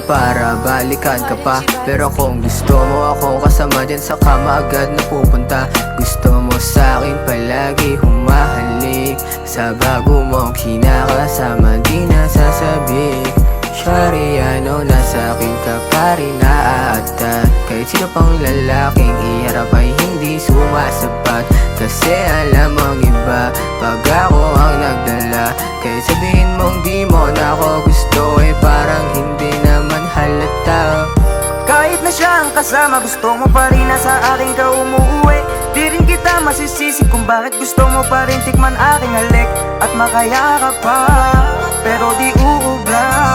para balikan ka pa. Pero kung gusto mo akong kasama dyan sa kama agad napupunta. Gusto mo sa'kin palagi humahalik, sa bago mong kinakasama di nasasabik. Shari, ano, nasa akin ka pa rin naaata. Kahit sino pang lalaking iharap ay hindi sumasapat. Kasi alam mong iba pag ako ang nagdala. Kahit sabihin mong di mo na ako gusto, eh parang hindi naman halata. Kahit na siya ang kasama, gusto mo pa rin na sa akin ka umuwi. Di rin kita masisisi kung bakit gusto mo pa rin tikman aking halik at makayakap pa, pero di uubra.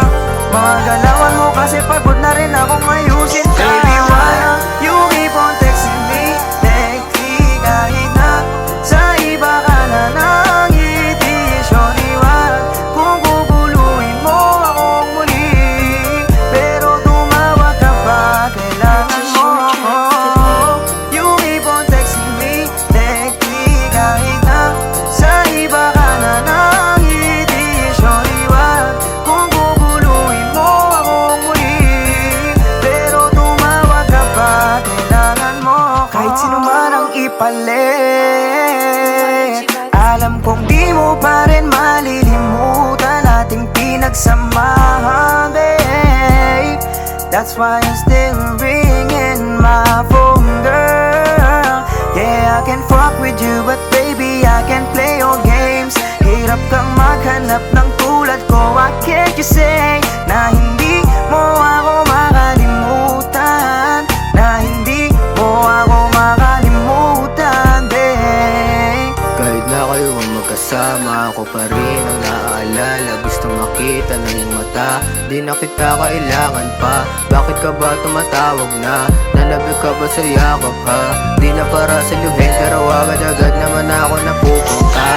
Mga galawan mo kasi pagod na rin akong ayusin ka. Baby, why you keep on texting me lately? Kahit na sa iba ka na nangiti. Shorty, wag kung guguluhin mo akong muli, pero tumawag ka pa, kailangan mo. You keep on texting me lately. Kahit na sa iba ka na nangiti. Shorty, wag kung guguluhin mo akong muli, pero tumawag ka pa, kailangan mo. Kahit sino man ang ipalit, alam kong di mo pa rin malilimutan ating pinagsamahan, babe. That's why I'm still ringing my phone, girl. Yeah, I can fuck with you, but baby, I can play your games. Hirap kang maghanap ng tulad ko. Why can't you say na hindi mo ako makalimutan? Na hindi mo ako makalimutan, babe. Kahit na kayo ang magkasama, ako pa rin ang naaalala. Gusto makita ng iyong mata, di na kita kailangan pa. Bakit ka ba tumatawag na? Nanabig ka ba sa yakap ha? Di na para saluhin, pero agad-agad naman ako napupunta.